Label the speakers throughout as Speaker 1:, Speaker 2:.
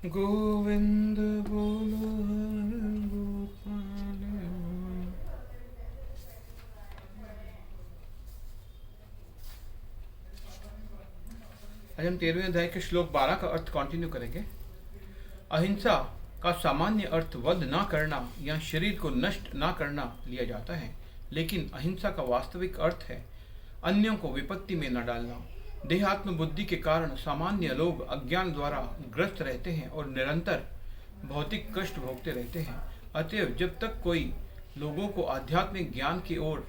Speaker 1: गोविंद बोलो हर गोपाल। आज हम 13वें अध्याय के श्लोक 12 का अर्थ कंटिन्यू करेंगे। अहिंसा का सामान्य अर्थ वध ना करना या शरीर को नष्ट ना करना लिया जाता है, लेकिन अहिंसा का वास्तविक अर्थ है अन्यों को विपत्ति में न डालना। देहात्म बुद्धि के कारण सामान्य लोग अज्ञान द्वारा ग्रस्त रहते हैं और निरंतर भौतिक कष्ट भोगते रहते हैं। अतएव जब तक कोई लोगों को आध्यात्मिक ज्ञान की ओर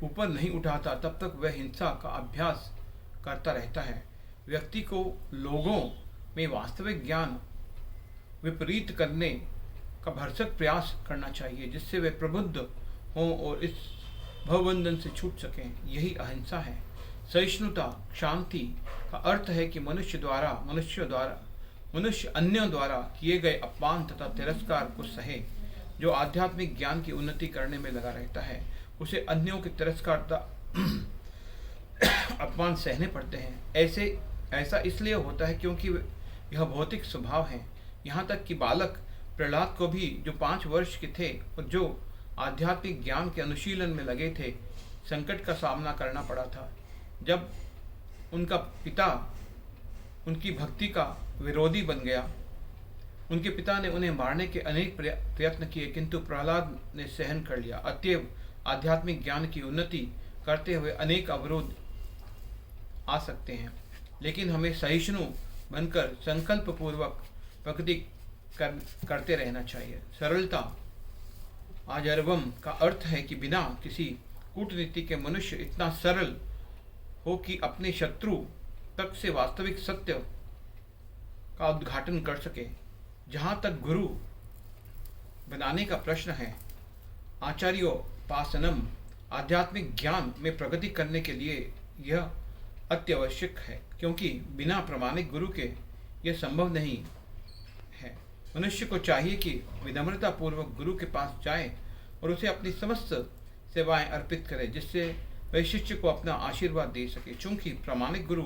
Speaker 1: ऊपर नहीं उठाता, तब तक वह हिंसा का अभ्यास करता रहता है। व्यक्ति को लोगों में वास्तविक ज्ञान विपरीत करने का भरसक प्रयास करना चाहिए, जिससे वे प्रबुद्ध हों और इस भवबंधन से छूट सकें। यही अहिंसा है। सहिष्णुता शांति का अर्थ है कि मनुष्य अन्यों द्वारा किए गए अपमान तथा तिरस्कार को सहे। जो आध्यात्मिक ज्ञान की उन्नति करने में लगा रहता है, उसे अन्यों के तिरस्कार अपमान सहने पड़ते हैं। ऐसा इसलिए होता है क्योंकि यह भौतिक स्वभाव है। यहाँ तक कि बालक प्रहलाद को भी, जो 5 वर्ष के थे और जो आध्यात्मिक ज्ञान के अनुशीलन में लगे थे, संकट का सामना करना पड़ा था। जब उनका पिता उनकी भक्ति का विरोधी बन गया, उनके पिता ने उन्हें मारने के अनेक प्रयत्न किए, किंतु प्रहलाद ने सहन कर लिया। अतएव आध्यात्मिक ज्ञान की उन्नति करते हुए अनेक अवरोध आ सकते हैं, लेकिन हमें सहिष्णु बनकर संकल्प पूर्वक प्रगति करते रहना चाहिए। सरलता आजर्वम का अर्थ है कि बिना किसी कूटनीति के मनुष्य इतना सरल हो कि अपने शत्रु तक से वास्तविक सत्य का उद्घाटन कर सके। जहाँ तक गुरु बनाने का प्रश्न है, आचार्योपासनम आध्यात्मिक ज्ञान में प्रगति करने के लिए यह अत्यावश्यक है, क्योंकि बिना प्रामाणिक गुरु के यह संभव नहीं है। मनुष्य को चाहिए कि विनम्रता पूर्वक गुरु के पास जाए और उसे अपनी समस्त सेवाएं अर्पित करे, जिससे वह शिष्य को अपना आशीर्वाद दे सके। चूंकि प्रामाणिक गुरु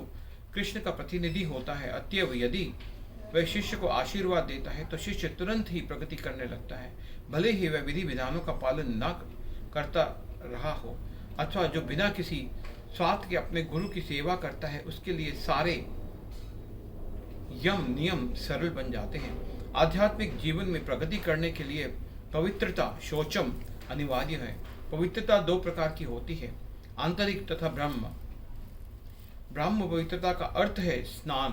Speaker 1: कृष्ण का प्रतिनिधि होता है, अतएव यदि वह शिष्य को आशीर्वाद देता है तो शिष्य तुरंत ही प्रगति करने लगता है, भले ही वह विधि विधानों का पालन न करता रहा हो, अथवा जो बिना किसी स्वार्थ के अपने गुरु की सेवा करता है, उसके लिए सारे यम नियम सरल बन जाते हैं। आध्यात्मिक जीवन में प्रगति करने के लिए पवित्रता शौचम अनिवार्य है। पवित्रता 2 प्रकार की होती है, आंतरिक तथा ब्रह्म। ब्रह्म पवित्रता का अर्थ है स्नान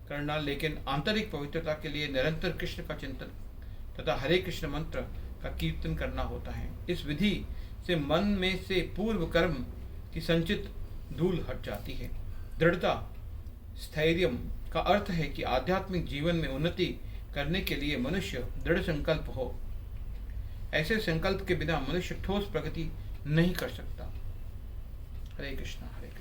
Speaker 1: करना, लेकिन आंतरिक पवित्रता के लिए निरंतर कृष्ण का चिंतन तथा हरे कृष्ण मंत्र का कीर्तन करना होता है। इस विधि से मन में से पूर्व कर्म की संचित धूल हट जाती है। दृढ़ता स्थैर्यम का अर्थ है कि आध्यात्मिक जीवन में उन्नति करने के लिए मनुष्य दृढ़ संकल्प हो। ऐसे संकल्प के बिना मनुष्य ठोस प्रगति नहीं कर सकता। हरे कृष्णा हरे कृष्णा।